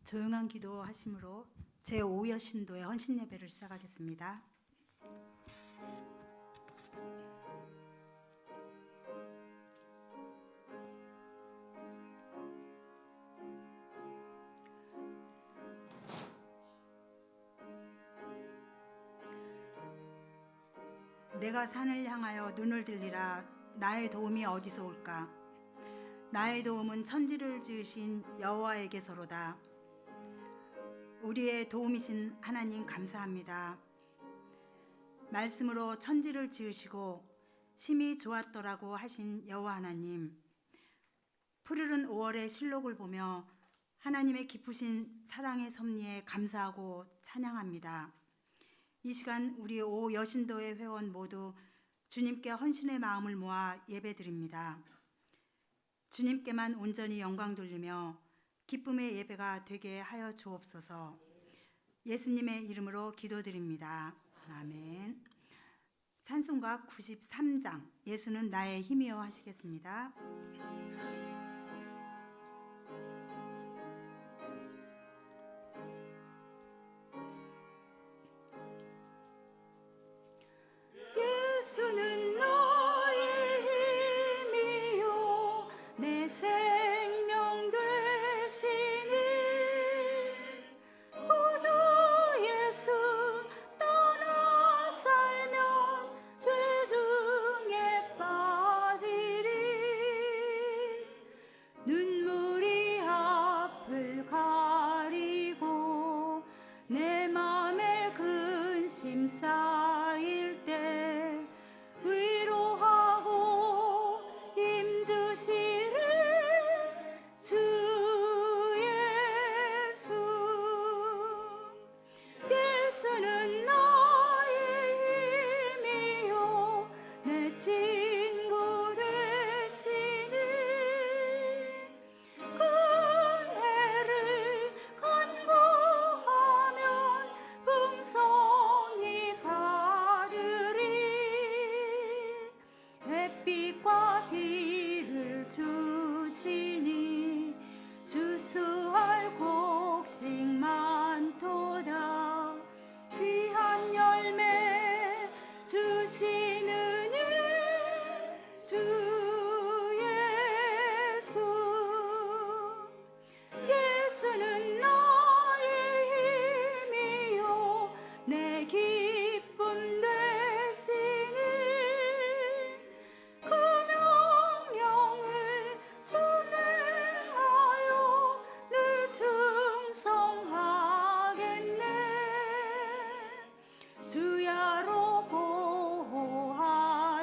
조용한 기도하심으로 제5여신도의 헌신 예배를 시작하겠습니다. 내가 산을 향하여 눈을 들리라. 나의 도움이 어디서 올까? 나의 도움은 천지를 지으신 여호와에게서로다. 우리의 도움이신 하나님 감사합니다. 말씀으로 천지를 지으시고 심히 좋았더라고 하신 여호와 하나님, 푸르른 5월의 실록을 보며 하나님의 깊으신 사랑의 섭리에 감사하고 찬양합니다. 이 시간 우리 5여신도의 회원 모두 주님께 헌신의 마음을 모아 예배드립니다. 주님께만 온전히 영광 돌리며 기쁨의 예배가 되게 하여 주옵소서. 예수님의 이름으로 기도드립니다. 아멘. 찬송가 93장 예수는 나의 힘이여 하시겠습니다. 예수는 나의 힘이요 내 생명 되시니 구주 예수 떠나 살면 죄 중에 빠지리. 눈물이 앞을 가리고 내 맘에 근심 쌓일 때 위로하고 힘주시리 주 예수. 예수는 나의 힘이요 내 친구 되시니 은혜를 간구하면 풍성히 받으리. 햇빛과 비를 주시니 주수할 곡식 많도다. 귀한 열매 주시느니 주 예수. 예수는 나의 힘이요 내 기쁨 되시니 그 명령을 준행하여 늘 충성하겠네. 주야로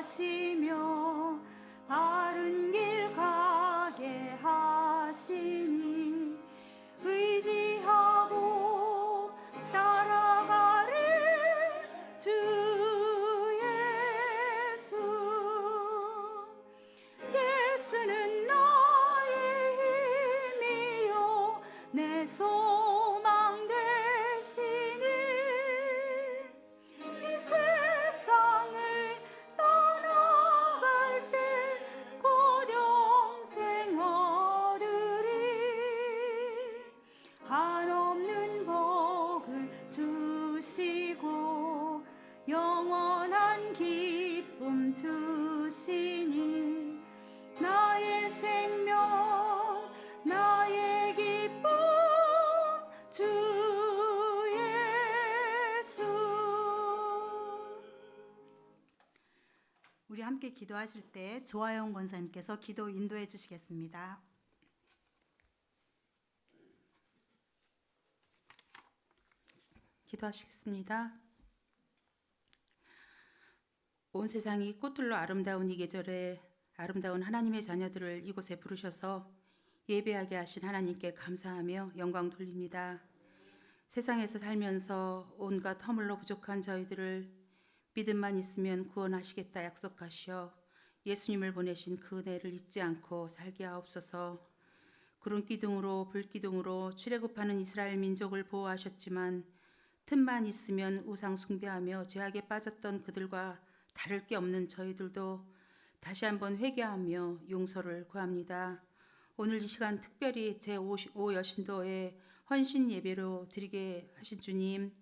보호하시며 바른 길 가게 하시니 의지하고 따라가리 주 예수. 예수는 나의 힘이요 내 소망 되시니 이 세상을 떠나갈 때 곧 영생 얻으리. 한없는 복을 주시고 영원한 기쁨 주시니 나의 생명 나의 기쁨 주 예수. 우리 함께 기도하실 때 조아영 권사님께서 기도 인도해 주시겠습니다. 기도하시겠습니다. 온 세상이 꽃들로 아름다운 이 계절에 아름다운 하나님의 자녀들을 이곳에 부르셔서 예배하게 하신 하나님께 감사하며 영광 돌립니다. 세상에서 살면서 온갖 허물로 부족한 저희들을 믿음만 있으면 구원하시겠다 약속하시어 예수님을 보내신 그 은혜를 잊지 않고 살게 하옵소서. 구름기둥으로 불기둥으로 출애굽하는 이스라엘 민족을 보호하셨지만 틈만 있으면 우상 숭배하며 죄악에 빠졌던 그들과 다를 게 없는 저희들도 다시 한번 회개하며 용서를 구합니다. 오늘 이 시간 특별히 제5여신도의 헌신 예배로 드리게 하신 주님,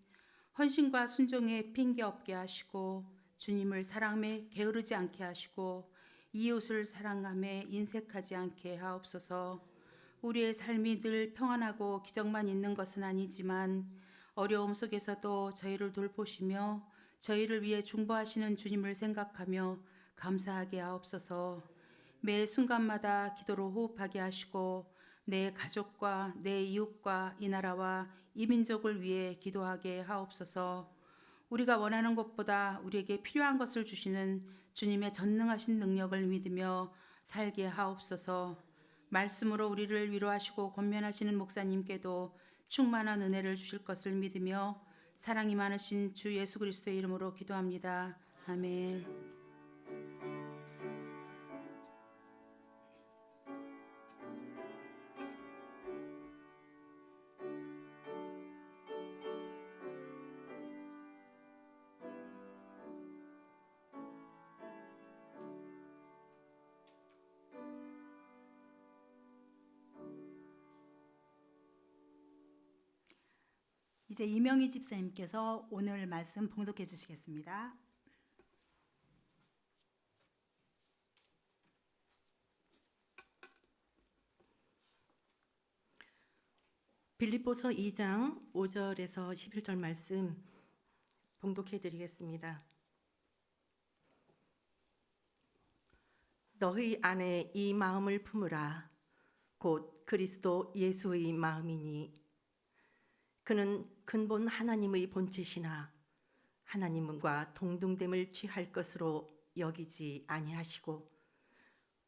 헌신과 순종에 핑계 없게 하시고 주님을 사랑함에 게으르지 않게 하시고 이웃을 사랑함에 인색하지 않게 하옵소서. 우리의 삶이 늘 평안하고 기적만 있는 것은 아니지만 어려움 속에서도 저희를 돌보시며 저희를 위해 중보하시는 주님을 생각하며 감사하게 하옵소서. 매 순간마다 기도로 호흡하게 하시고 내 가족과 내 이웃과 이 나라와 이 민족을 위해 기도하게 하옵소서. 우리가 원하는 것보다 우리에게 필요한 것을 주시는 주님의 전능하신 능력을 믿으며 살게 하옵소서. 말씀으로 우리를 위로하시고 권면하시는 목사님께도 충만한 은혜를 주실 것을 믿으며 사랑이 많으신 주 예수 그리스도의 이름으로 기도합니다. 아멘. 이제 이명희 집사님께서 오늘 말씀 봉독해 주시겠습니다. 빌립보서 2장 5절에서 11절 말씀 봉독해 드리겠습니다. 너희 안에 이 마음을 품으라. 곧 그리스도 예수의 마음이니 그는 근본 하나님의 본체시나 하나님과 동등됨을 취할 것으로 여기지 아니하시고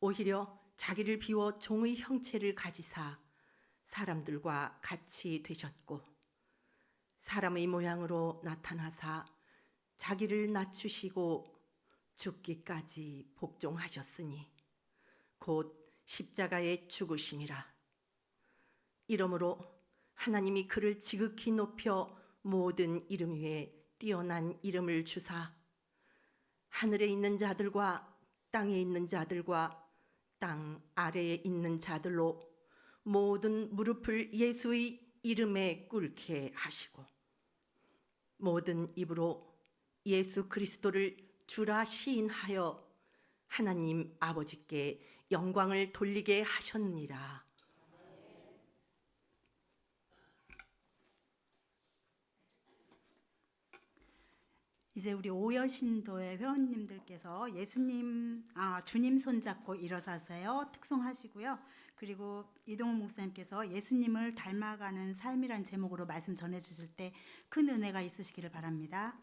오히려 자기를 비워 종의 형체를 가지사 사람들과 같이 되셨고 사람의 모양으로 나타나사 자기를 낮추시고 죽기까지 복종하셨으니 곧 십자가에 죽으심이라. 이러므로 하나님이 그를 지극히 높여 모든 이름 위에 뛰어난 이름을 주사 하늘에 있는 자들과 땅에 있는 자들과 땅 아래에 있는 자들로 모든 무릎을 예수의 이름에 꿇게 하시고 모든 입으로 예수 그리스도를 주라 시인하여 하나님 아버지께 영광을 돌리게 하셨느니라. 이제 우리 오여신도의 회원님들께서 주님 손잡고 일어서세요. 특송하시고요. 그리고 이동훈 목사님께서 예수님을 닮아가는 삶이란 제목으로 말씀 전해 주실 때 큰 은혜가 있으시기를 바랍니다.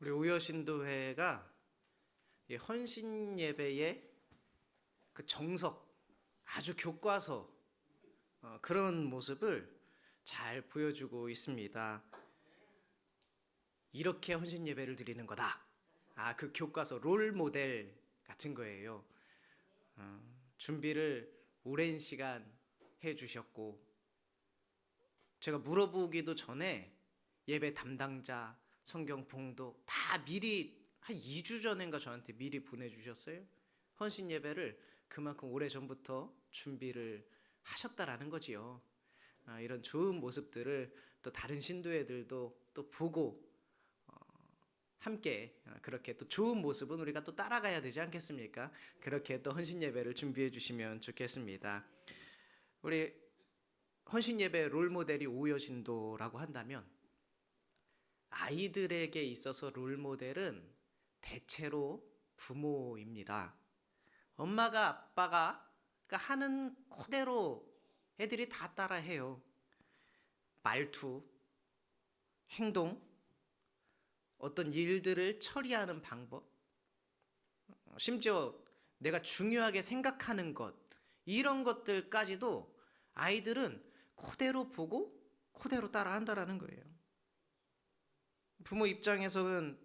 우리 오여신도회가 이 헌신 예배의 그 정석, 아주 교과서 그런 모습을 잘 보여주고 있습니다. 이렇게 헌신 예배를 드리는 거다. 그 교과서 롤 모델 같은 거예요. 준비를 오랜 시간 해주셨고, 제가 물어보기도 전에 예배 담당자, 성경 봉독 다 미리 한 2주 전인가 저한테 미리 보내주셨어요. 헌신 예배를 그만큼 오래 전부터 준비를 하셨다라는 거지요. 이런 좋은 모습들을 또 다른 신도회들도 또 보고 함께 그렇게 또 좋은 모습은 우리가 또 따라가야 되지 않겠습니까? 그렇게 또 헌신 예배를 준비해 주시면 좋겠습니다. 우리 헌신 예배 롤 모델이 오여신도라고 한다면 아이들에게 있어서 롤 모델은 대체로 부모입니다. 엄마가 아빠가 하는 그대로 애들이 다 따라해요. 말투, 행동, 어떤 일들을 처리하는 방법, 심지어 내가 중요하게 생각하는 것, 이런 것들까지도 아이들은 그대로 보고 그대로 따라한다라는 거예요. 부모 입장에서는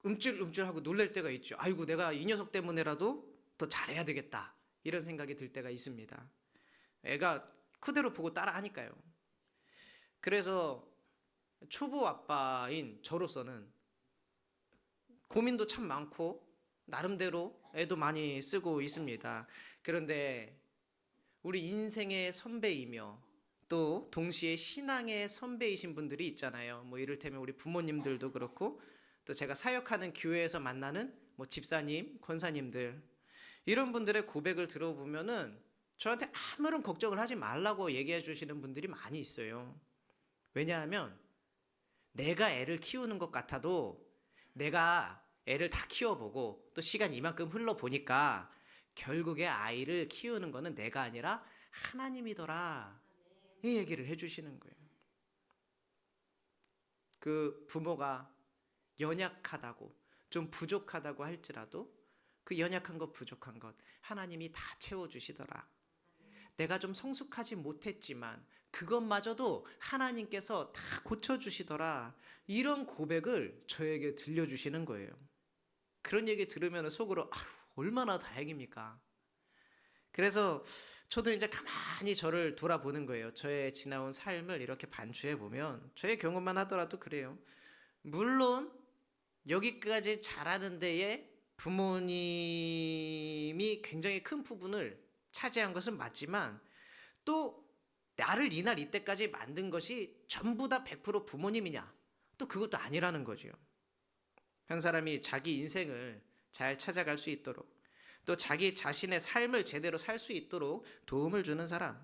움찔움찔하고 놀랄 때가 있죠. 아이고, 내가 이 녀석 때문에라도 더 잘해야 되겠다, 이런 생각이 들 때가 있습니다. 애가 그대로 보고 따라하니까요. 그래서 초보 아빠인 저로서는 고민도 참 많고 나름대로 애도 많이 쓰고 있습니다. 그런데 우리 인생의 선배이며 또 동시에 신앙의 선배이신 분들이 있잖아요. 뭐 이를테면 우리 부모님들도 그렇고, 또 제가 사역하는 교회에서 만나는 뭐 집사님, 권사님들, 이런 분들의 고백을 들어보면은 저한테 아무런 걱정을 하지 말라고 얘기해 주시는 분들이 많이 있어요. 왜냐하면 내가 애를 키우는 것 같아도 내가 애를 다 키워보고 또 시간 이만큼 흘러보니까 결국에 아이를 키우는 거는 내가 아니라 하나님이더라, 이 얘기를 해주시는 거예요. 그 부모가 연약하다고, 좀 부족하다고 할지라도 그 연약한 것, 부족한 것 하나님이 다 채워주시더라. 내가 좀 성숙하지 못했지만 그것마저도 하나님께서 다 고쳐주시더라, 이런 고백을 저에게 들려주시는 거예요. 그런 얘기 들으면 속으로 얼마나 다행입니까? 그래서 저도 이제 가만히 저를 돌아보는 거예요. 저의 지나온 삶을 이렇게 반추해 보면 저의 경험만 하더라도 그래요. 물론 여기까지 자라는 데에 부모님이 굉장히 큰 부분을 차지한 것은 맞지만, 또 나를 이날 이때까지 만든 것이 전부 다 100% 부모님이냐? 또 그것도 아니라는 거죠. 한 사람이 자기 인생을 잘 찾아갈 수 있도록, 또 자기 자신의 삶을 제대로 살 수 있도록 도움을 주는 사람,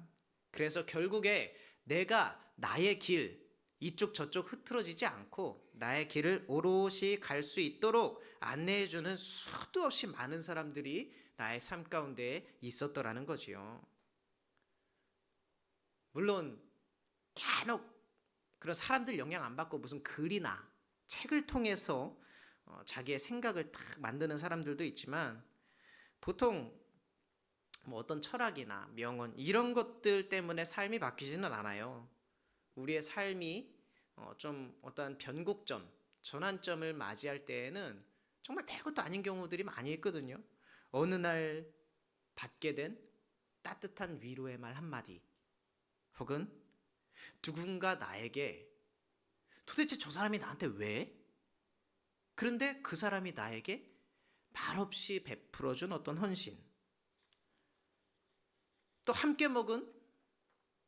그래서 결국에 내가 나의 길 이쪽 저쪽 흐트러지지 않고 나의 길을 오롯이 갈 수 있도록 안내해주는 수도 없이 많은 사람들이 나의 삶 가운데 있었더라는 거지요. 물론 간혹 그런 사람들 영향 안 받고 무슨 글이나 책을 통해서 자기의 생각을 딱 만드는 사람들도 있지만, 보통 뭐 어떤 철학이나 명언 이런 것들 때문에 삶이 바뀌지는 않아요. 우리의 삶이 좀 어떠한 변곡점, 전환점을 맞이할 때에는 정말 별것도 아닌 경우들이 많이 있거든요. 어느 날 받게 된 따뜻한 위로의 말 한마디, 혹은 누군가 나에게 도대체 저 사람이 나한테 왜? 그런데 그 사람이 나에게 말없이 베풀어준 어떤 헌신, 또 함께 먹은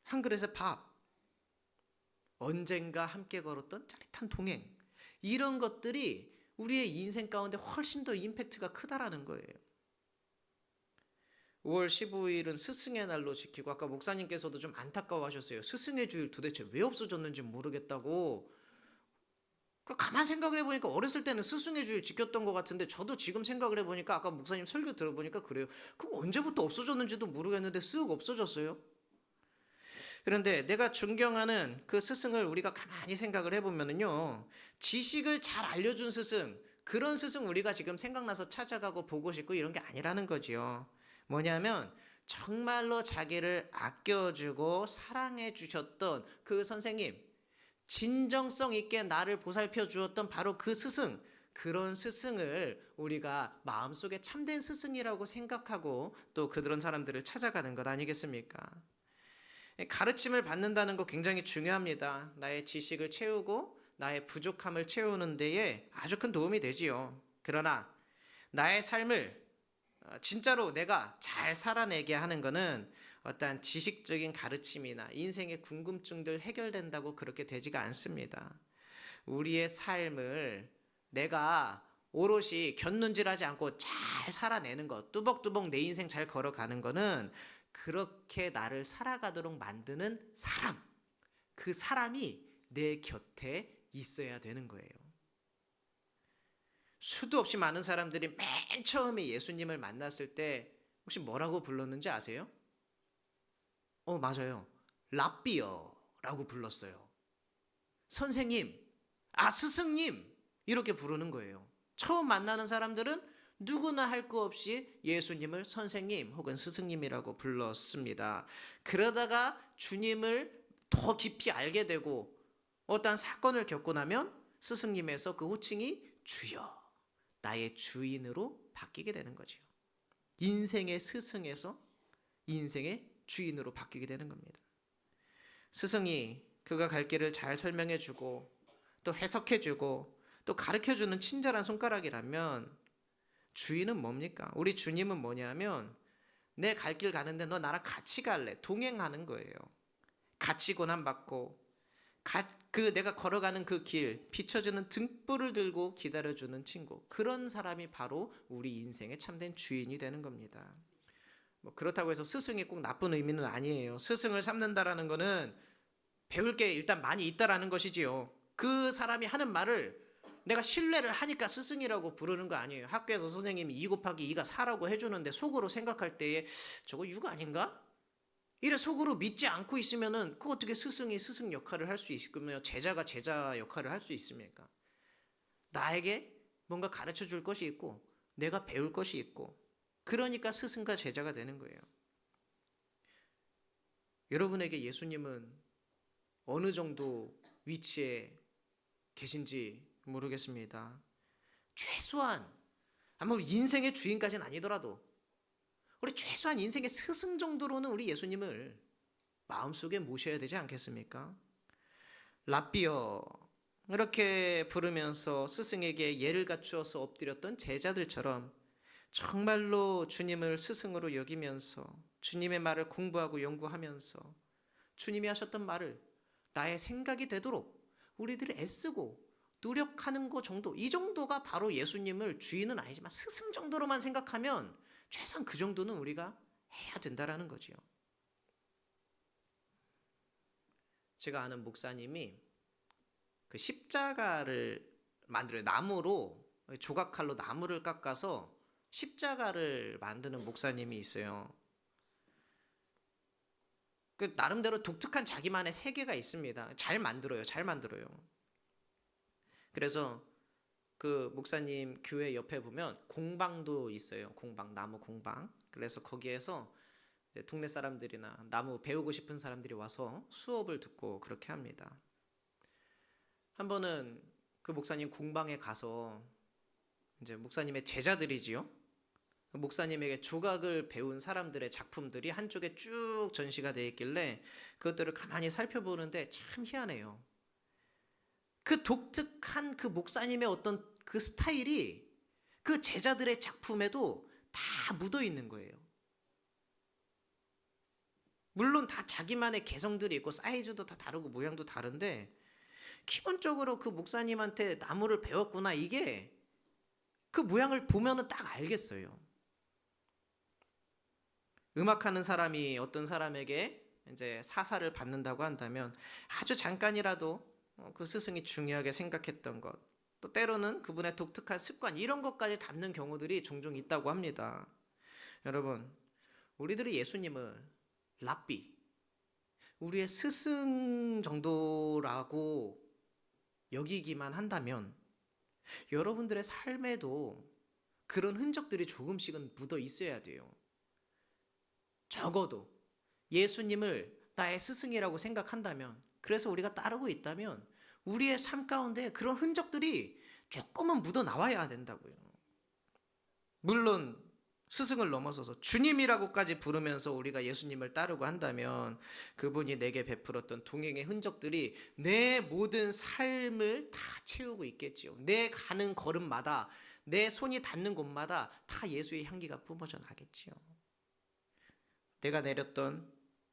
한 그릇의 밥, 언젠가 함께 걸었던 짜릿한 동행, 이런 것들이 우리의 인생 가운데 훨씬 더 임팩트가 크다라는 거예요. 5월 15일은 스승의 날로 지키고, 아까 목사님께서도 좀 안타까워하셨어요. 스승의 주일 도대체 왜 없어졌는지 모르겠다고. 가만 생각을 해보니까 어렸을 때는 스승의 주일 지켰던 것 같은데, 저도 지금 생각을 해보니까 아까 목사님 설교 들어보니까 그래요. 그거 언제부터 없어졌는지도 모르겠는데 쓱 없어졌어요. 그런데 내가 존경하는 그 스승을 우리가 가만히 생각을 해보면은요, 지식을 잘 알려준 스승, 그런 스승 우리가 지금 생각나서 찾아가고 보고 싶고 이런 게 아니라는 거지요. 뭐냐면 정말로 자기를 아껴주고 사랑해 주셨던 그 선생님, 진정성 있게 나를 보살펴 주었던 바로 그 스승, 그런 스승을 우리가 마음속에 참된 스승이라고 생각하고 또 그런 사람들을 찾아가는 것 아니겠습니까? 가르침을 받는다는 거 굉장히 중요합니다. 나의 지식을 채우고 나의 부족함을 채우는 데에 아주 큰 도움이 되지요. 그러나 나의 삶을 진짜로 내가 잘 살아내게 하는 거는 어떠한 지식적인 가르침이나 인생의 궁금증들 해결된다고 그렇게 되지가 않습니다. 우리의 삶을 내가 오롯이 곁눈질하지 않고 잘 살아내는 것, 뚜벅뚜벅 내 인생 잘 걸어가는 거는 그렇게 나를 살아가도록 만드는 사람, 그 사람이 내 곁에 있어야 되는 거예요. 수도 없이 많은 사람들이 맨 처음에 예수님을 만났을 때 혹시 뭐라고 불렀는지 아세요? 맞아요. 랍비어라고 불렀어요. 선생님, 스승님 이렇게 부르는 거예요. 처음 만나는 사람들은 누구나 할 거 없이 예수님을 선생님 혹은 스승님이라고 불렀습니다. 그러다가 주님을 더 깊이 알게 되고 어떠한 사건을 겪고 나면 스승님에서 그 호칭이 주여, 나의 주인으로 바뀌게 되는 거죠. 인생의 스승에서 인생의 주인으로 바뀌게 되는 겁니다. 스승이 그가 갈 길을 잘 설명해주고 또 해석해주고 또 가르쳐주는 친절한 손가락이라면 주인은 뭡니까? 우리 주님은 뭐냐면 내 갈 길 가는데 너 나랑 같이 갈래? 동행하는 거예요. 같이 고난받고 내가 걸어가는 그 길 비춰주는 등불을 들고 기다려주는 친구, 그런 사람이 바로 우리 인생의 참된 주인이 되는 겁니다. 그렇다고 해서 스승이 꼭 나쁜 의미는 아니에요. 스승을 삼는다라는 거는 배울 게 일단 많이 있다라는 것이지요. 그 사람이 하는 말을 내가 신뢰를 하니까 스승이라고 부르는 거 아니에요. 학교에서 선생님이 2 곱하기 2가 4라고 해주는데 속으로 생각할 때에 저거 6 아닌가? 이래 속으로 믿지 않고 있으면은 그 어떻게 스승이 스승 역할을 할 수 있으며 제자가 제자 역할을 할 수 있습니까? 나에게 뭔가 가르쳐 줄 것이 있고 내가 배울 것이 있고 그러니까 스승과 제자가 되는 거예요. 여러분에게 예수님은 어느 정도 위치에 계신지 모르겠습니다. 최소한 아마 인생의 주인까지는 아니더라도 우리 최소한 인생의 스승 정도로는 우리 예수님을 마음속에 모셔야 되지 않겠습니까? 랍비어 이렇게 부르면서 스승에게 예를 갖추어서 엎드렸던 제자들처럼 정말로 주님을 스승으로 여기면서 주님의 말을 공부하고 연구하면서 주님이 하셨던 말을 나의 생각이 되도록 우리들이 애쓰고 노력하는 것 정도, 이 정도가 바로 예수님을 주인은 아니지만 스승 정도로만 생각하면 최소한 그 정도는 우리가 해야 된다라는 거지요. 제가 아는 목사님이 그 십자가를 만들어요. 나무로, 조각칼로 나무를 깎아서 십자가를 만드는 목사님이 있어요. 그 나름대로 독특한 자기만의 세계가 있습니다. 잘 만들어요. 그래서 그 목사님 교회 옆에 보면 공방도 있어요. 나무 공방. 그래서 거기에서 동네 사람들이나 나무 배우고 싶은 사람들이 와서 수업을 듣고 그렇게 합니다. 한 번은 그 목사님 공방에 가서 이제 목사님의 제자들이지요. 목사님에게 조각을 배운 사람들의 작품들이 한쪽에 쭉 전시가 되어 있길래 그것들을 가만히 살펴보는데 참 희한해요. 그 독특한 그 목사님의 어떤 그 스타일이 그 제자들의 작품에도 다 묻어 있는 거예요. 물론 다 자기만의 개성들이 있고 사이즈도 다 다르고 모양도 다른데 기본적으로 그 목사님한테 나무를 배웠구나, 이게 그 모양을 보면은 딱 알겠어요. 음악하는 사람이 어떤 사람에게 이제 사사를 받는다고 한다면 아주 잠깐이라도 그 스승이 중요하게 생각했던 것, 또 때로는 그분의 독특한 습관, 이런 것까지 담는 경우들이 종종 있다고 합니다. 여러분, 우리들이 예수님을 랍비, 우리의 스승 정도라고 여기기만 한다면 여러분들의 삶에도 그런 흔적들이 조금씩은 묻어 있어야 돼요. 적어도 예수님을 나의 스승이라고 생각한다면, 그래서 우리가 따르고 있다면 우리의 삶 가운데 그런 흔적들이 조금은 묻어 나와야 된다고요. 물론 스승을 넘어서서 주님이라고까지 부르면서 우리가 예수님을 따르고 한다면 그분이 내게 베풀었던 동행의 흔적들이 내 모든 삶을 다 채우고 있겠지요. 내 가는 걸음마다, 내 손이 닿는 곳마다 다 예수의 향기가 뿜어져 나겠지요. 내가 내렸던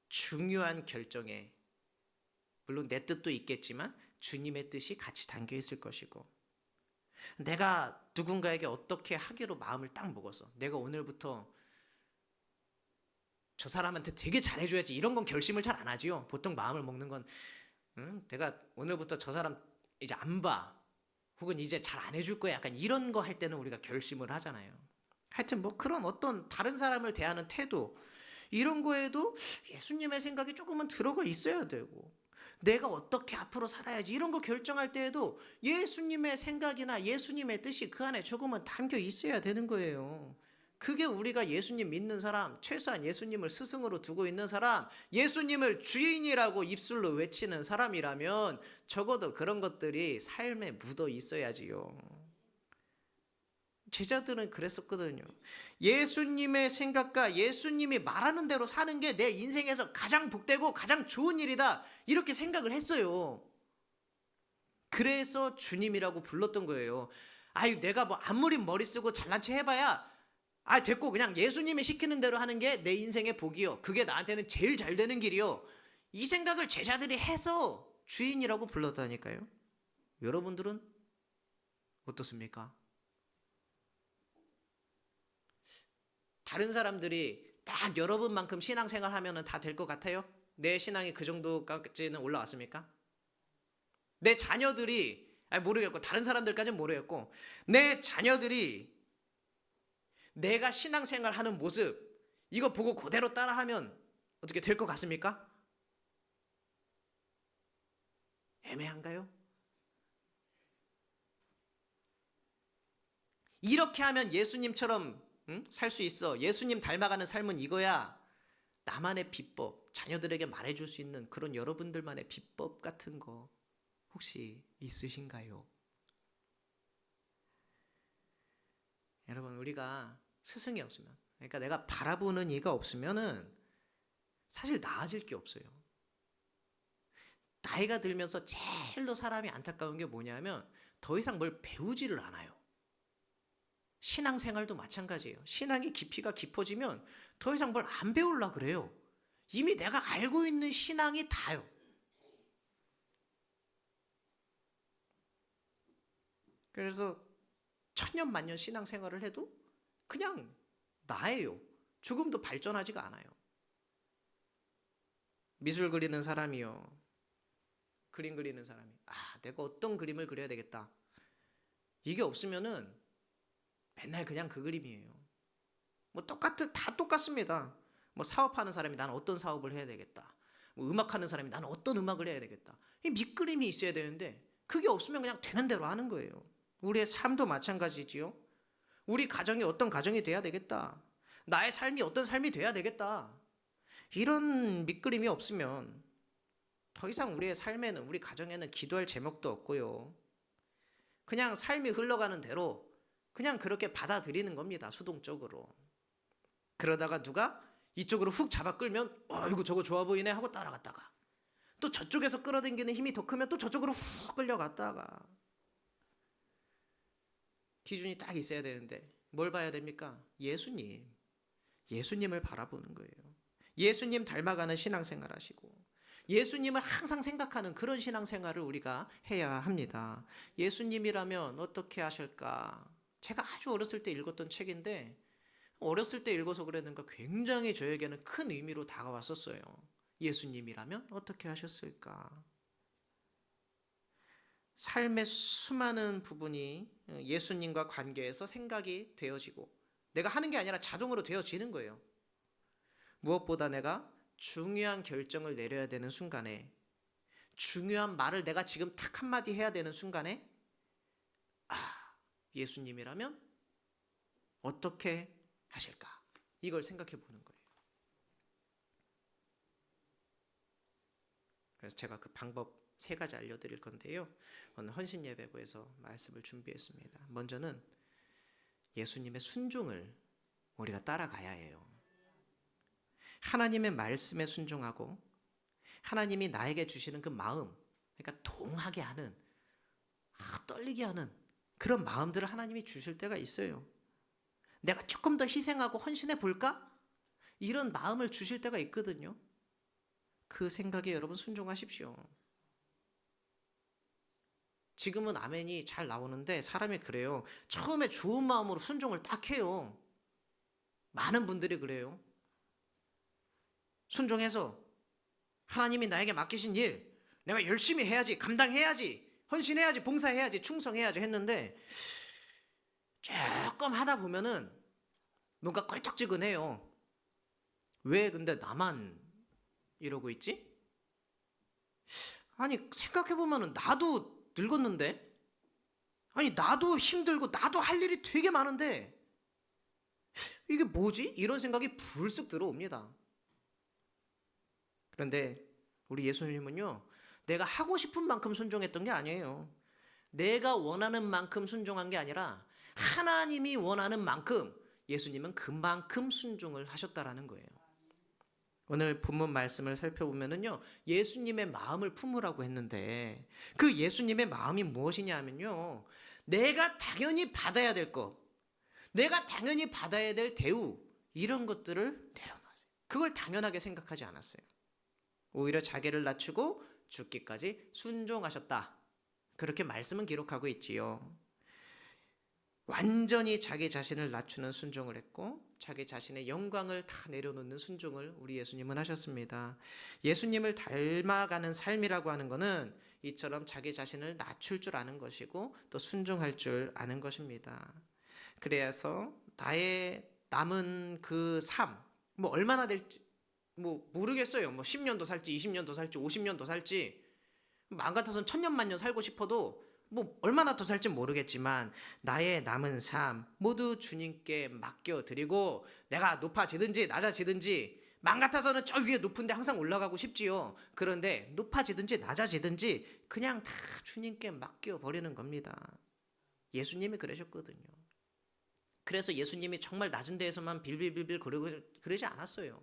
중요한 결정에 물론 내 뜻도 있겠지만 주님의 뜻이 같이 담겨 있을 것이고, 내가 누군가에게 어떻게 하기로 마음을 딱 먹어서 내가 오늘부터 저 사람한테 되게 잘해줘야지, 이런 건 결심을 잘 안 하지요. 보통 마음을 먹는 건 내가 오늘부터 저 사람 이제 안 봐, 혹은 이제 잘 안 해줄 거야, 약간 이런 거 할 때는 우리가 결심을 하잖아요. 하여튼 뭐 그런 어떤 다른 사람을 대하는 태도, 이런 거에도 예수님의 생각이 조금은 들어가 있어야 되고, 내가 어떻게 앞으로 살아야지 이런 거 결정할 때에도 예수님의 생각이나 예수님의 뜻이 그 안에 조금은 담겨 있어야 되는 거예요. 그게 우리가 예수님 믿는 사람, 최소한 예수님을 스승으로 두고 있는 사람, 예수님을 주인이라고 입술로 외치는 사람이라면 적어도 그런 것들이 삶에 묻어 있어야지요. 제자들은 그랬었거든요. 예수님의 생각과 예수님이 말하는 대로 사는 게 내 인생에서 가장 복되고 가장 좋은 일이다, 이렇게 생각을 했어요. 그래서 주님이라고 불렀던 거예요. 아유, 내가 뭐 아무리 머리 쓰고 잘난 체 해봐야 됐고, 그냥 예수님이 시키는 대로 하는 게 내 인생의 복이요, 그게 나한테는 제일 잘 되는 길이요, 이 생각을 제자들이 해서 주인이라고 불렀다니까요. 여러분들은 어떻습니까? 다른 사람들이 딱 여러분만큼 신앙생활 하면 다 될 것 같아요? 내 신앙이 그 정도까지는 올라왔습니까? 내 자녀들이, 모르겠고 다른 사람들까지는 모르겠고, 내 자녀들이 내가 신앙생활 하는 모습 이거 보고 그대로 따라하면 어떻게 될 것 같습니까? 애매한가요? 이렇게 하면 예수님처럼 살 수 있어, 예수님 닮아가는 삶은 이거야, 나만의 비법, 자녀들에게 말해줄 수 있는 그런 여러분들만의 비법 같은 거 혹시 있으신가요? 여러분, 우리가 스승이 없으면, 그러니까 내가 바라보는 이가 없으면은 사실 나아질 게 없어요. 나이가 들면서 제일로 사람이 안타까운 게 뭐냐면 더 이상 뭘 배우지를 않아요. 신앙생활도 마찬가지예요. 신앙이 깊이가 깊어지면 더 이상 뭘 안 배우려고 그래요. 이미 내가 알고 있는 신앙이 다요. 그래서 천년만년 신앙생활을 해도 그냥 나예요. 조금도 발전하지가 않아요. 미술 그리는 사람이요, 그림 그리는 사람이, 내가 어떤 그림을 그려야 되겠다, 이게 없으면은 맨날 그냥 그 그림이에요. 뭐 다 똑같습니다. 뭐 사업하는 사람이 나는 어떤 사업을 해야 되겠다, 뭐 음악하는 사람이 나는 어떤 음악을 해야 되겠다, 이 밑그림이 있어야 되는데 그게 없으면 그냥 되는 대로 하는 거예요. 우리의 삶도 마찬가지지요. 우리 가정이 어떤 가정이 돼야 되겠다, 나의 삶이 어떤 삶이 돼야 되겠다, 이런 밑그림이 없으면 더 이상 우리의 삶에는, 우리 가정에는 기도할 제목도 없고요, 그냥 삶이 흘러가는 대로 그냥 그렇게 받아들이는 겁니다, 수동적으로. 그러다가 누가 이쪽으로 훅 잡아 끌면 이거 저거 좋아 보이네 하고 따라갔다가, 또 저쪽에서 끌어당기는 힘이 더 크면 또 저쪽으로 훅 끌려갔다가. 기준이 딱 있어야 되는데 뭘 봐야 됩니까? 예수님을 바라보는 거예요. 예수님 닮아가는 신앙생활 하시고 예수님을 항상 생각하는 그런 신앙생활을 우리가 해야 합니다. 예수님이라면 어떻게 하실까? 제가 아주 어렸을 때 읽었던 책인데, 어렸을 때 읽어서 그랬는가 굉장히 저에게는 큰 의미로 다가왔었어요. 예수님이라면 어떻게 하셨을까? 삶의 수많은 부분이 예수님과 관계에서 생각이 되어지고, 내가 하는 게 아니라 자동으로 되어지는 거예요. 무엇보다 내가 중요한 결정을 내려야 되는 순간에, 중요한 말을 내가 지금 탁 한마디 해야 되는 순간에, 예수님이라면 어떻게 하실까? 이걸 생각해 보는 거예요. 그래서 제가 그 방법 3가지 알려드릴 건데요. 오늘 헌신 예배부에서 말씀을 준비했습니다. 먼저는 예수님의 순종을 우리가 따라가야 해요. 하나님의 말씀에 순종하고 하나님이 나에게 주시는 그 마음, 그러니까 동하게 하는, 떨리게 하는 그런 마음들을 하나님이 주실 때가 있어요. 내가 조금 더 희생하고 헌신해 볼까? 이런 마음을 주실 때가 있거든요. 그 생각에 여러분 순종하십시오. 지금은 아멘이 잘 나오는데 사람이 그래요. 처음에 좋은 마음으로 순종을 딱 해요. 많은 분들이 그래요. 순종해서 하나님이 나에게 맡기신 일 내가 열심히 해야지, 감당해야지, 헌신해야지, 봉사해야지, 충성해야지 했는데 조금 하다 보면은 뭔가 껄쩍지근해요. 왜 근데 나만 이러고 있지? 아니 생각해보면은 나도 늙었는데, 아니 나도 힘들고 나도 할 일이 되게 많은데 이게 뭐지? 이런 생각이 불쑥 들어옵니다. 그런데 우리 예수님은요, 내가 하고 싶은 만큼 순종했던 게 아니에요. 내가 원하는 만큼 순종한 게 아니라 하나님이 원하는 만큼 예수님은 그만큼 순종을 하셨다라는 거예요. 오늘 본문 말씀을 살펴보면요, 예수님의 마음을 품으라고 했는데 그 예수님의 마음이 무엇이냐 하면요, 내가 당연히 받아야 될 것, 내가 당연히 받아야 될 대우, 이런 것들을 내려놓았어요. 그걸 당연하게 생각하지 않았어요. 오히려 자기를 낮추고 죽기까지 순종하셨다. 그렇게 말씀은 기록하고 있지요. 완전히 자기 자신을 낮추는 순종을 했고 자기 자신의 영광을 다 내려놓는 순종을 우리 예수님은 하셨습니다. 예수님을 닮아가는 삶이라고 하는 것은 이처럼 자기 자신을 낮출 줄 아는 것이고 또 순종할 줄 아는 것입니다. 그래서 나의 남은 그 삶, 뭐 얼마나 될지 뭐 모르겠어요. 뭐 10년도 살지 20년도 살지 50년도 살지, 마음 같아서는 1000년 살고 싶어도 뭐 얼마나 더 살지 모르겠지만 나의 남은 삶 모두 주님께 맡겨드리고 내가 높아지든지 낮아지든지, 마음 같아서는 저 위에 높은데 항상 올라가고 싶지요. 그런데 높아지든지 낮아지든지 그냥 다 주님께 맡겨버리는 겁니다. 예수님이 그러셨거든요. 그래서 예수님이 정말 낮은 데에서만 빌빌빌빌 그러지 않았어요.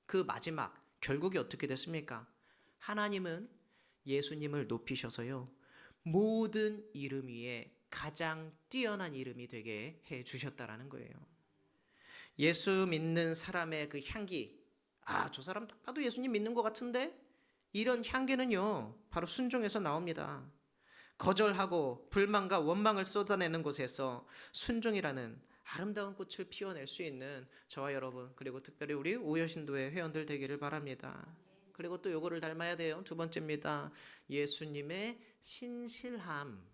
그 마지막 결국이 어떻게 됐습니까? 하나님은 예수님을 높이셔서요, 모든 이름 위에 가장 뛰어난 이름이 되게 해 주셨다라는 거예요. 예수 믿는 사람의 그 향기, 저 사람 딱 봐도 예수님 믿는 것 같은데, 이런 향기는요 바로 순종에서 나옵니다. 거절하고 불만과 원망을 쏟아내는 곳에서 순종이라는 아름다운 꽃을 피워낼 수 있는 저와 여러분, 그리고 특별히 우리 오여신도의 회원들 되기를 바랍니다. 그리고 또 요거를 닮아야 돼요. 2번째입니다. 예수님의 신실함,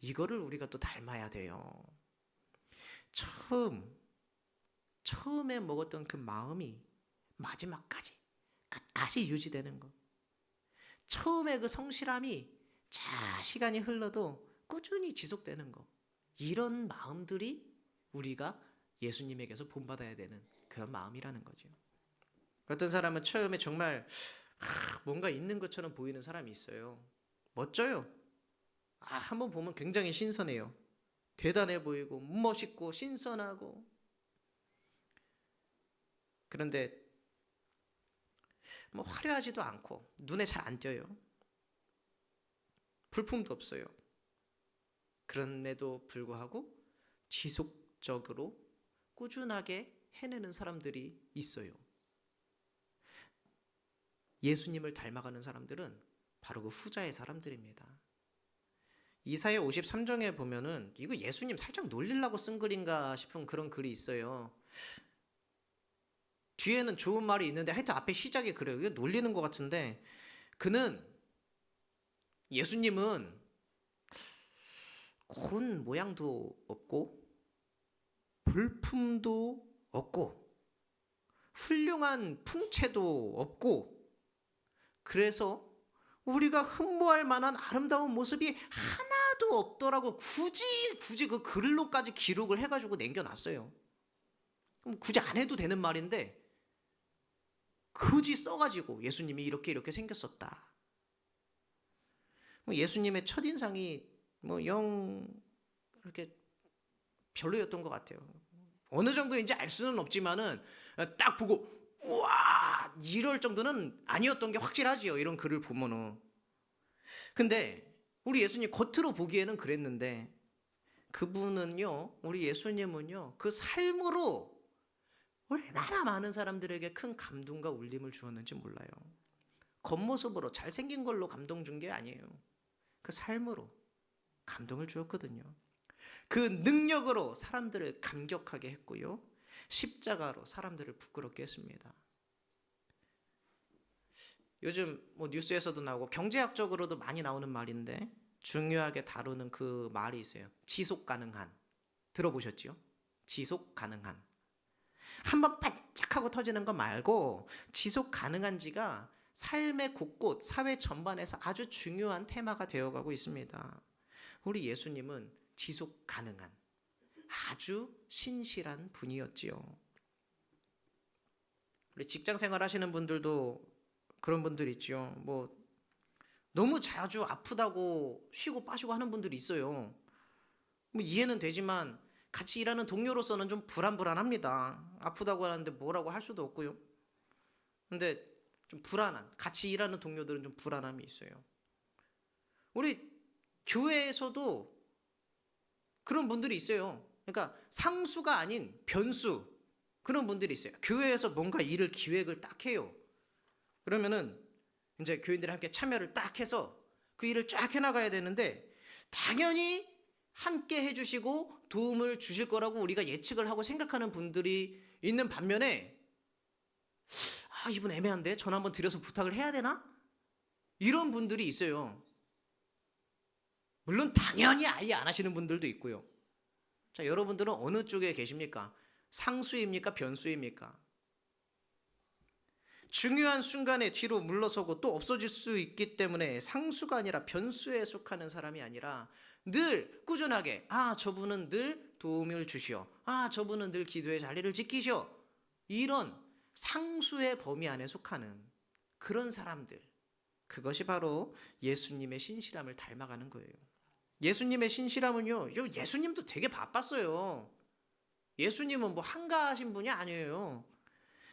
이거를 우리가 또 닮아야 돼요. 처음에 먹었던 그 마음이 마지막까지 끝까지 유지되는 것, 처음에 그 성실함이 시간이 흘러도 꾸준히 지속되는 것, 이런 마음들이 우리가 예수님에게서 본받아야 되는 그런 마음이라는 거죠. 어떤 사람은 처음에 정말 뭔가 있는 것처럼 보이는 사람이 있어요. 멋져요. 한번 보면 굉장히 신선해요. 대단해 보이고 멋있고 신선하고. 그런데 뭐 화려하지도 않고 눈에 잘 안 띄어요. 불품도 없어요. 그럼에도 불구하고 지속적으로 꾸준하게 해내는 사람들이 있어요. 예수님을 닮아가는 사람들은 바로 그 후자의 사람들입니다. 이사야 53장에 보면은 이거 예수님 살짝 놀리려고 쓴 글인가 싶은 그런 글이 있어요. 뒤에는 좋은 말이 있는데 하여튼 앞에 시작이 그래요. 이거 놀리는 것 같은데, 예수님은 곤 모양도 없고 불품도 없고 훌륭한 풍채도 없고, 그래서 우리가 흠모할 만한 아름다운 모습이 하나도 없더라고 굳이 그 글로까지 기록을 해가지고 남겨놨어요. 그럼 굳이 안 해도 되는 말인데 굳이 써가지고 예수님이 이렇게 생겼었다. 예수님의 첫인상이 영 이렇게 별로였던 것 같아요. 어느 정도인지 알 수는 없지만은 딱 보고 우와 이럴 정도는 아니었던 게 확실하지요. 이런 글을 보면은. 근데 우리 예수님 겉으로 보기에는 그랬는데 그분은요, 우리 예수님은요, 그 삶으로 얼마나 많은 사람들에게 큰 감동과 울림을 주었는지 몰라요. 겉모습으로 잘생긴 걸로 감동 준 게 아니에요. 그 삶으로 감동을 주었거든요. 그 능력으로 사람들을 감격하게 했고요. 십자가로 사람들을 부끄럽게 했습니다. 요즘 뉴스에서도 나오고 경제학적으로도 많이 나오는 말인데 중요하게 다루는 그 말이 있어요. 지속 가능한. 들어보셨죠? 지속 가능한. 한번 반짝하고 터지는 거 말고 지속 가능한지가 삶의 곳곳, 사회 전반에서 아주 중요한 테마가 되어가고 있습니다. 우리 예수님은 지속 가능한 아주 신실한 분이었지요. 우리 직장생활 하시는 분들도 그런 분들 있죠. 너무 자주 아프다고 쉬고 빠지고 하는 분들이 있어요. 이해는 되지만 같이 일하는 동료로서는 좀 불안합니다. 아프다고 하는데 뭐라고 할 수도 없고요. 근데 좀 불안한, 같이 일하는 동료들은 좀 불안함이 있어요. 우리 교회에서도 그런 분들이 있어요. 그러니까 상수가 아닌 변수, 그런 분들이 있어요. 교회에서 뭔가 일을 기획을 딱 해요. 그러면은 이제 교인들이 함께 참여를 딱 해서 그 일을 쫙 해나가야 되는데 당연히 함께 해주시고 도움을 주실 거라고 우리가 예측을 하고 생각하는 분들이 있는 반면에 이분 애매한데 전화 한번 드려서 부탁을 해야 되나? 이런 분들이 있어요. 물론 당연히 아예 안 하시는 분들도 있고요. 자, 여러분들은 어느 쪽에 계십니까? 상수입니까? 변수입니까? 중요한 순간에 뒤로 물러서고 또 없어질 수 있기 때문에 상수가 아니라 변수에 속하는 사람이 아니라 늘 꾸준하게 저분은 늘 도움을 주시오. 저분은 늘 기도의 자리를 지키시오. 이런 상수의 범위 안에 속하는 그런 사람들, 그것이 바로 예수님의 신실함을 닮아가는 거예요. 예수님의 신실함은요, 예수님도 되게 바빴어요. 예수님은 한가하신 분이 아니에요.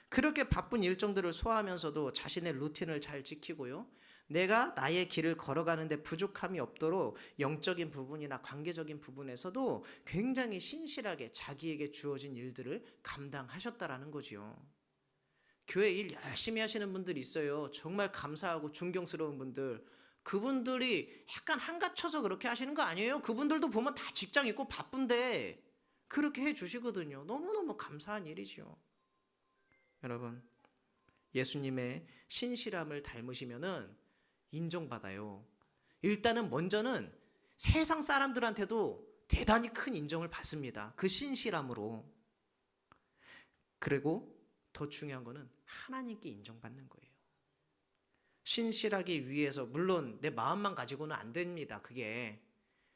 그렇게 바쁜 일정들을 소화하면서도 자신의 루틴을 잘 지키고요. 내가 나의 길을 걸어가는데 부족함이 없도록 영적인 부분이나 관계적인 부분에서도 굉장히 신실하게 자기에게 주어진 일들을 감당하셨다라는 거지요. 교회 일 열심히 하시는 분들이 있어요. 정말 감사하고 존경스러운 분들. 그분들이 약간 한가쳐서 그렇게 하시는 거 아니에요? 그분들도 보면 다 직장 있고 바쁜데 그렇게 해주시거든요. 너무너무 감사한 일이죠. 여러분, 예수님의 신실함을 닮으시면은 인정받아요. 일단은 먼저는 세상 사람들한테도 대단히 큰 인정을 받습니다. 그 신실함으로. 그리고 더 중요한 거는 하나님께 인정받는 거예요. 신실하기 위해서 물론 내 마음만 가지고는 안 됩니다. 그게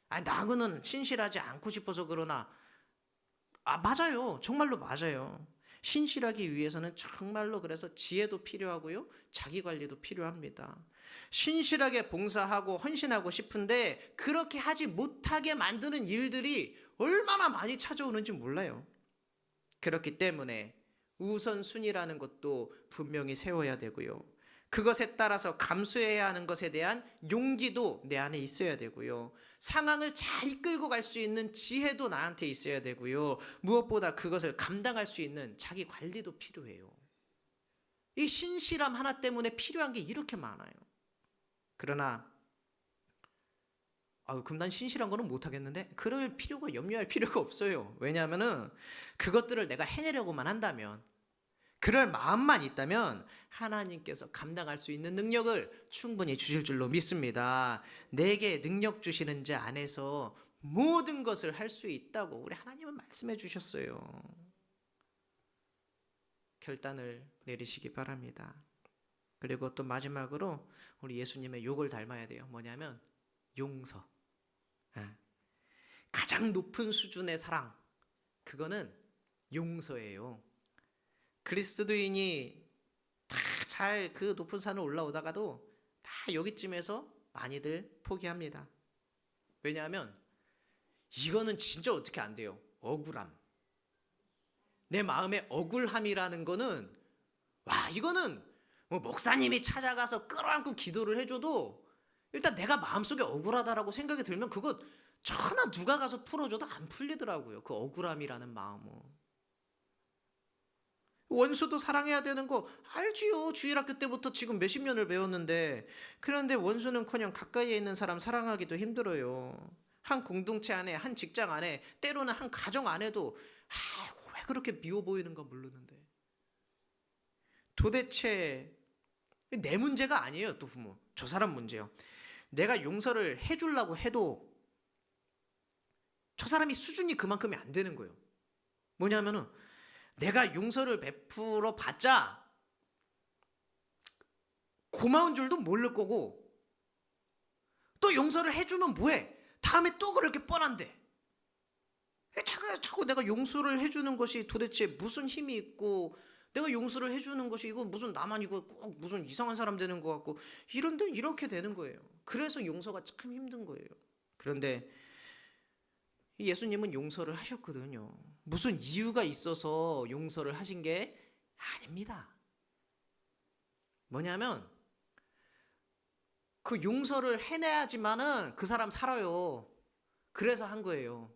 나그는 신실하지 않고 싶어서 그러나 맞아요. 정말로 맞아요. 신실하기 위해서는 정말로 그래서 지혜도 필요하고요. 자기 관리도 필요합니다. 신실하게 봉사하고 헌신하고 싶은데 그렇게 하지 못하게 만드는 일들이 얼마나 많이 찾아오는지 몰라요. 그렇기 때문에 우선순위라는 것도 분명히 세워야 되고요. 그것에 따라서 감수해야 하는 것에 대한 용기도 내 안에 있어야 되고요. 상황을 잘 이끌고 갈 수 있는 지혜도 나한테 있어야 되고요. 무엇보다 그것을 감당할 수 있는 자기 관리도 필요해요. 이 신실함 하나 때문에 필요한 게 이렇게 많아요. 그러나 그럼 난 신실한 거는 못하겠는데? 그럴 필요가, 염려할 필요가 없어요. 왜냐하면은 그것들을 내가 해내려고만 한다면, 그럴 마음만 있다면 하나님께서 감당할 수 있는 능력을 충분히 주실 줄로 믿습니다. 내게 능력 주시는 자 안에서 모든 것을 할 수 있다고 우리 하나님은 말씀해 주셨어요. 결단을 내리시기 바랍니다. 그리고 또 마지막으로 우리 예수님의 욕을 닮아야 돼요. 뭐냐면 용서. 예. 가장 높은 수준의 사랑, 그거는 용서예요. 그리스도인이 다 잘 그 높은 산을 올라오다가도 다 여기쯤에서 많이들 포기합니다. 왜냐하면 이거는 진짜 어떻게 안 돼요. 억울함. 내 마음의 억울함이라는 거는, 와, 이거는 뭐 목사님이 찾아가서 끌어안고 기도를 해줘도 일단 내가 마음속에 억울하다라고 생각이 들면 그거 전혀 누가 가서 풀어줘도 안 풀리더라고요. 그 억울함이라는 마음은. 원수도 사랑해야 되는 거 알지요. 주일학교 때부터 지금 몇십 년을 배웠는데, 그런데 원수는커녕 가까이에 있는 사람 사랑하기도 힘들어요. 한 공동체 안에, 한 직장 안에, 때로는 한 가정 안에도 왜 그렇게 미워 보이는가 모르는데, 도대체 내 문제가 아니에요. 또 부모, 저 사람 문제요. 내가 용서를 해주려고 해도 저 사람이 수준이 그만큼이 안 되는 거예요. 뭐냐면은 내가 용서를 베풀어 봤자 고마운 줄도 모를 거고, 또 용서를 해주면 뭐해? 다음에 또 그렇게 뻔한데. 자꾸 내가 용서를 해주는 것이 도대체 무슨 힘이 있고, 내가 용서를 해주는 것이 이거 무슨 나만 이거 꼭 무슨 이상한 사람 되는 것 같고, 이렇게 되는 거예요. 그래서 용서가 참 힘든 거예요. 그런데 예수님은 용서를 하셨거든요. 무슨 이유가 있어서 용서를 하신 게 아닙니다. 뭐냐면 그 용서를 해내야지만은 그 사람 살아요. 그래서 한 거예요.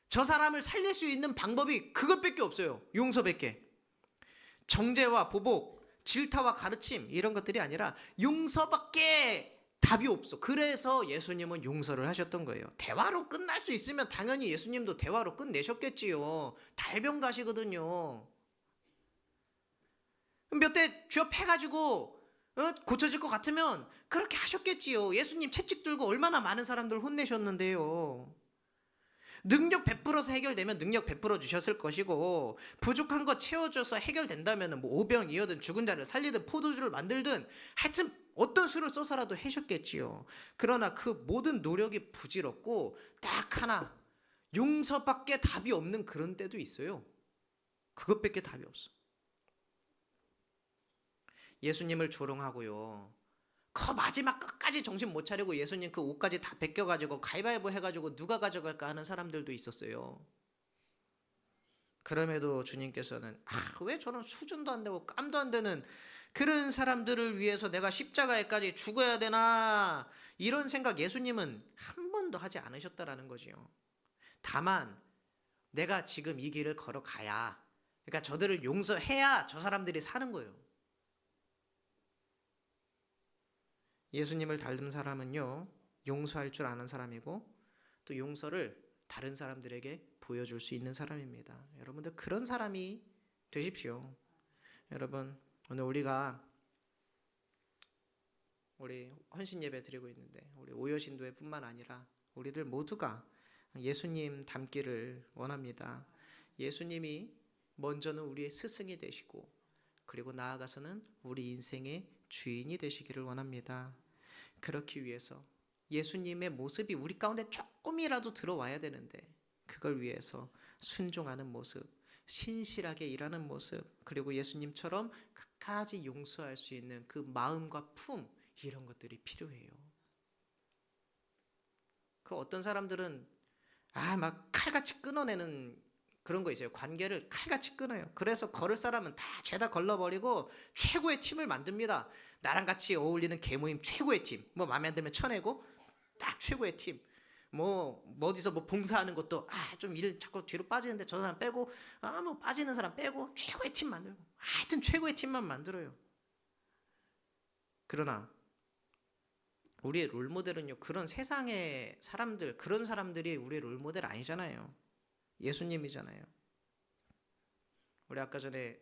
저 사람을 살릴 수 있는 방법이 그것밖에 없어요. 용서밖에. 정죄와 보복, 질타와 가르침 이런 것들이 아니라 용서밖에 답이 없어. 그래서 예수님은 용서를 하셨던 거예요. 대화로 끝날 수 있으면 당연히 예수님도 대화로 끝내셨겠지요. 달병 가시거든요. 몇 대 쥐어 패가지고 고쳐질 것 같으면 그렇게 하셨겠지요. 예수님 채찍 들고 얼마나 많은 사람들 혼내셨는데요. 능력 베풀어서 해결되면 능력 베풀어 주셨을 것이고, 부족한 거 채워줘서 해결된다면 뭐 오병이어든 죽은 자를 살리든 포도주를 만들든 하여튼 어떤 수를 써서라도 하셨겠지요. 그러나 그 모든 노력이 부질없고 딱 하나, 용서밖에 답이 없는 그런 때도 있어요. 그것밖에 답이 없어. 예수님을 조롱하고요, 그 마지막 끝까지 정신 못 차리고 예수님 그 옷까지 다 벗겨가지고 가위바위보 해가지고 누가 가져갈까 하는 사람들도 있었어요. 그럼에도 주님께서는 왜 저런 수준도 안 되고 깜도 안 되는 그런 사람들을 위해서 내가 십자가에까지 죽어야 되나, 이런 생각 예수님은 한 번도 하지 않으셨다라는 거지요. 다만 내가 지금 이 길을 걸어가야, 그러니까 저들을 용서해야 저 사람들이 사는 거예요. 예수님을 닮은 사람은요, 용서할 줄 아는 사람이고 또 용서를 다른 사람들에게 보여줄 수 있는 사람입니다. 여러분들 그런 사람이 되십시오. 여러분, 오늘 우리가 우리 헌신 예배 드리고 있는데, 우리 오여신도회 뿐만 아니라 우리들 모두가 예수님 닮기를 원합니다. 예수님이 먼저는 우리의 스승이 되시고, 그리고 나아가서는 우리 인생의 주인이 되시기를 원합니다. 그렇기 위해서 예수님의 모습이 우리 가운데 조금이라도 들어와야 되는데, 그걸 위해서 순종하는 모습, 신실하게 일하는 모습, 그리고 예수님처럼 끝까지 용서할 수 있는 그 마음과 품, 이런 것들이 필요해요. 그 어떤 사람들은 막 칼같이 끊어내는 그런 거 있어요. 관계를 칼같이 끊어요. 그래서 걸을 사람은 다 죄다 걸러버리고 최고의 팀을 만듭니다. 나랑 같이 어울리는 개모임 최고의 팀. 뭐 마음에 안 들면 쳐내고 딱 최고의 팀. 뭐 어디서 뭐 봉사하는 것도 좀 일 자꾸 뒤로 빠지는데 저 사람 빼고 뭐 빠지는 사람 빼고 최고의 팀 만들고, 하여튼 최고의 팀만 만들어요. 그러나 우리의 롤모델은요, 그런 세상의 사람들, 그런 사람들이 우리의 롤모델 아니잖아요. 예수님이잖아요. 우리 아까 전에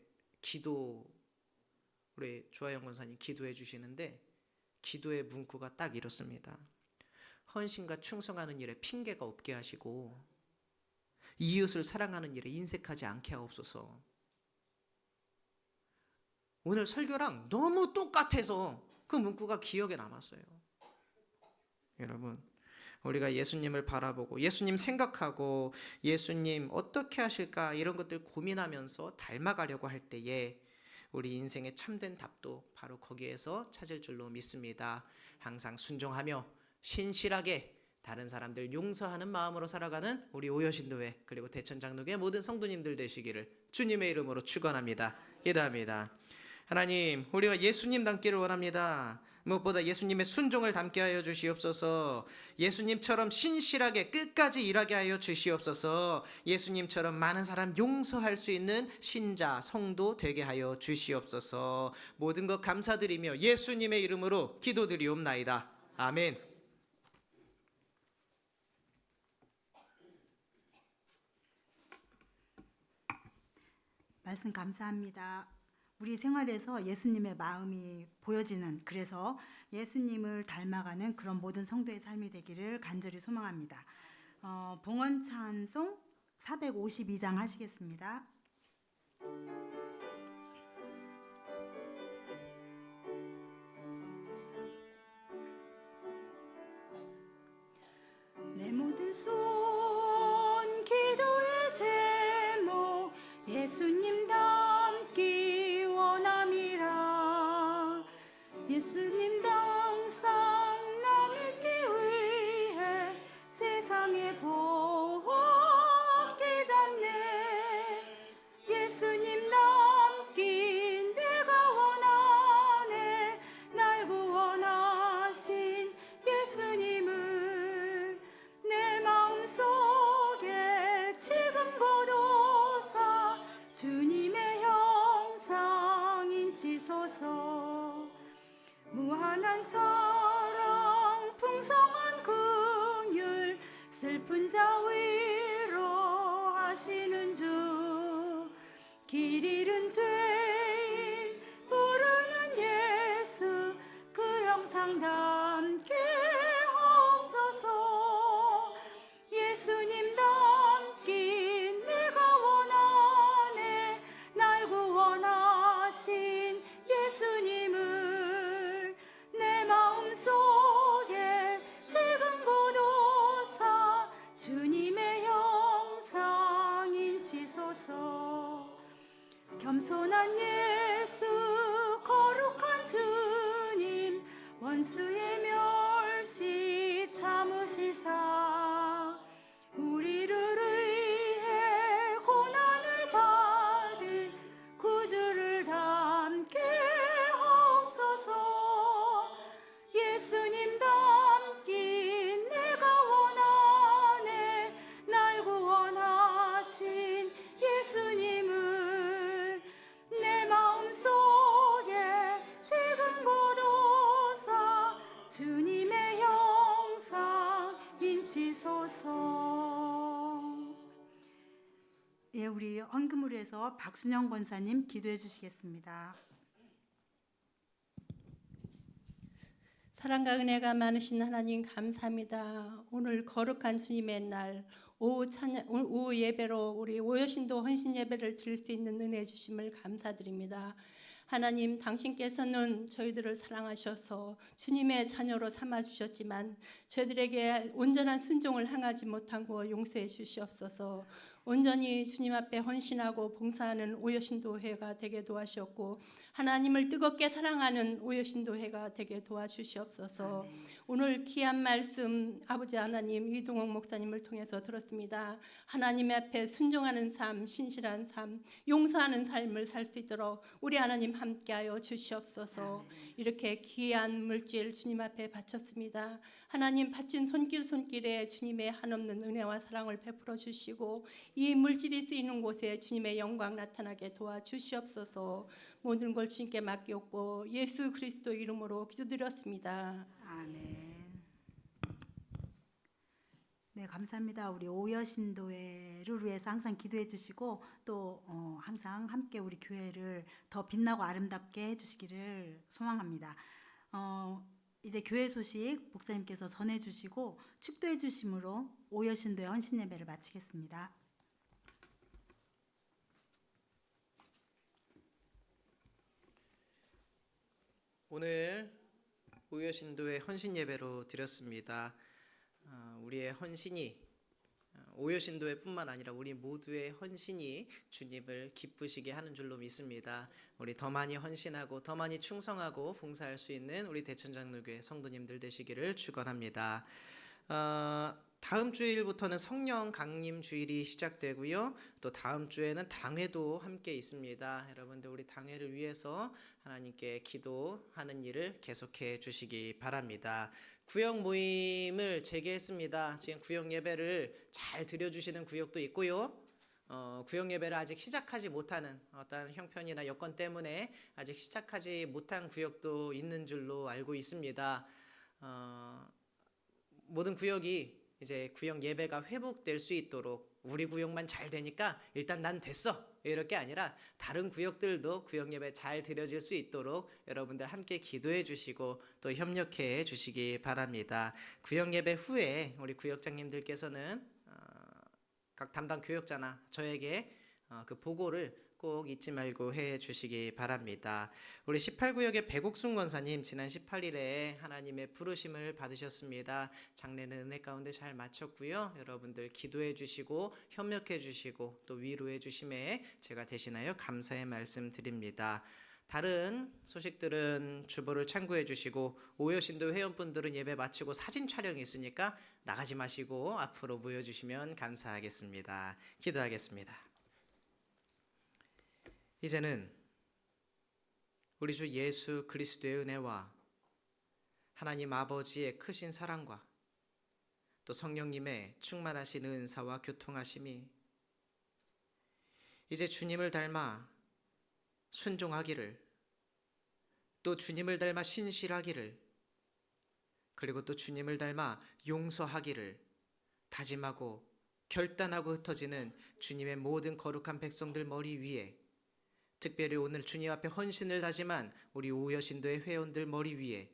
우리 조하영 권사님 기도해 주시는데, 기도의 문구가 딱 이렇습니다. 헌신과 충성하는 일에 핑계가 없게 하시고 이웃을 사랑하는 일에 인색하지 않게 하옵소서. 오늘 설교랑 너무 똑같아서 그 문구가 기억에 남았어요. 여러분, 우리가 예수님을 바라보고 예수님 생각하고 예수님 어떻게 하실까 이런 것들 고민하면서 닮아가려고 할 때에 우리 인생의 참된 답도 바로 거기에서 찾을 줄로 믿습니다. 항상 순종하며 신실하게 다른 사람들 용서하는 마음으로 살아가는 우리 오여신도회 그리고 대천장로교회 모든 성도님들 되시기를 주님의 이름으로 축원합니다. 기도합니다. 하나님, 우리가 예수님 닮기를 원합니다. 무엇보다 예수님의 순종을 닮게 하여 주시옵소서. 예수님처럼 신실하게 끝까지 일하게 하여 주시옵소서. 예수님처럼 많은 사람 용서할 수 있는 신자, 성도 되게 하여 주시옵소서. 모든 것 감사드리며 예수님의 이름으로 기도드리옵나이다. 아멘. 말씀 감사합니다. 우리 생활에서 예수님의 마음이 보여지는, 그래서 예수님을 닮아가는 그런 모든 성도의 삶이 되기를 간절히 소망합니다. 봉헌 찬송 452장 하시겠습니다. 내 모든 손 기도의 제목 예수님 닮기 원함이라. 예수님 당상 나 믿기 위해 세상의 복 깨졌네. 예수님 닮기 내가 원하네. 날 구원하신 예수님을 내 마음속에 지금보다 주님의 형상인 지소서. 무한한 사랑 풍성한 긍휼 슬픈 자 위로하시는 주. 길 잃은 죄인 부르는 예수 그 형상 담게 하옵소서. 예수님 닮기 내가 원하네. 날 구원하신 예수님을 내 마음속에 지금 보도사 주님의 형상인 지소서. 겸손한 예수 거룩한 주님 원수의 멸시 참으시사 우리를 위해 고난을 받은 구주를 닮게 하옵소서. 예수님 닮기 내가 원하네. 날 구원하신 예수님을 내 마음속에 지금 보도사 주님의 형상 인치소서. 예, 우리 헌금으로해서 박순영 권사님 기도해 주시겠습니다. 사랑과 은혜가 많으신 하나님 감사합니다. 오늘 거룩한 주님의 날 오후 예배로 우리 오여신도 헌신 예배를 드릴 수 있는 은혜 주심을 감사드립니다. 하나님, 당신께서는 저희들을 사랑하셔서 주님의 자녀로 삼아 주셨지만 저희들에게 온전한 순종을 행하지 못한 거 용서해 주시옵소서. 온전히 주님 앞에 헌신하고 봉사하는 오여신도회가 되게 도와주셨고 하나님을 뜨겁게 사랑하는 오여신도회가 되게 도와주시옵소서. 오늘 귀한 말씀 아버지 하나님 이동욱 목사님을 통해서 들었습니다. 하나님 앞에 순종하는 삶, 신실한 삶, 용서하는 삶을 살 수 있도록 우리 하나님 함께하여 주시옵소서. 이렇게 귀한 물질 주님 앞에 바쳤습니다. 하나님 바친 손길에 주님의 한없는 은혜와 사랑을 베풀어 주시고 이 물질이 쓰이는 곳에 주님의 영광 나타나게 도와주시옵소서. 모든 걸 주님께 맡겼고 예수 그리스도 이름으로 기도드렸습니다. 아멘. 네, 감사합니다. 우리 오여신도회를 위해서 항상 기도해 주시고 또 항상 함께 우리 교회를 더 빛나고 아름답게 해주시기를 소망합니다. 이제 교회 소식 목사님께서 전해 주시고 축도해 주심으로 오여신도회 헌신 예배를 마치겠습니다. 오늘 오여신도의 헌신 예배로 드렸습니다. 우리의 헌신이 오여신도회 뿐만 아니라 우리 모두의 헌신이 주님을 기쁘시게 하는 줄로 믿습니다. 우리 더 많이 헌신하고 더 많이 충성하고 봉사할 수 있는 우리 대천장로교회 성도님들 되시기를 축원합니다. 다음 주일부터는 성령 강림 주일이 시작되고요. 또 다음 주에는 당회도 함께 있습니다. 여러분들 우리 당회를 위해서 하나님께 기도하는 일을 계속해 주시기 바랍니다. 구역 모임을 재개했습니다. 지금 구역 예배를 잘 드려주시는 구역도 있고요. 구역 예배를 아직 시작하지 못하는 어떤 형편이나 여건 때문에 아직 시작하지 못한 구역도 있는 줄로 알고 있습니다. 모든 구역이 이제 구역 예배가 회복될 수 있도록 우리 구역만 잘 되니까 일단 난 됐어 이렇게 아니라 다른 구역들도 구역 예배 잘 드려질 수 있도록 여러분들 함께 기도해 주시고 또 협력해 주시기 바랍니다. 구역 예배 후에 우리 구역장님들께서는 각 담당 교역자나 저에게 그 보고를 꼭 잊지 말고 해 주시기 바랍니다. 우리 18구역의 배국순 권사님 지난 18일에 하나님의 부르심을 받으셨습니다. 장례는 은혜 가운데 잘 마쳤고요. 여러분들 기도해 주시고 협력해 주시고 또 위로해 주심에 제가 대신하여 감사의 말씀 드립니다. 다른 소식들은 주보를 참고해 주시고 오여신도 회원분들은 예배 마치고 사진 촬영이 있으니까 나가지 마시고 앞으로 모여주시면 감사하겠습니다. 기도하겠습니다. 이제는 우리 주 예수 그리스도의 은혜와 하나님 아버지의 크신 사랑과 또 성령님의 충만하신 은사와 교통하심이 이제 주님을 닮아 순종하기를 또 주님을 닮아 신실하기를 그리고 또 주님을 닮아 용서하기를 다짐하고 결단하고 흩어지는 주님의 모든 거룩한 백성들 머리 위에 특별히 오늘 주님 앞에 헌신을 다짐한 우리 오여신도의 회원들 머리 위에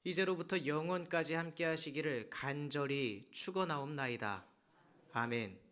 이제로부터 영원까지 함께 하시기를 간절히 축원하옵나이다. 아멘.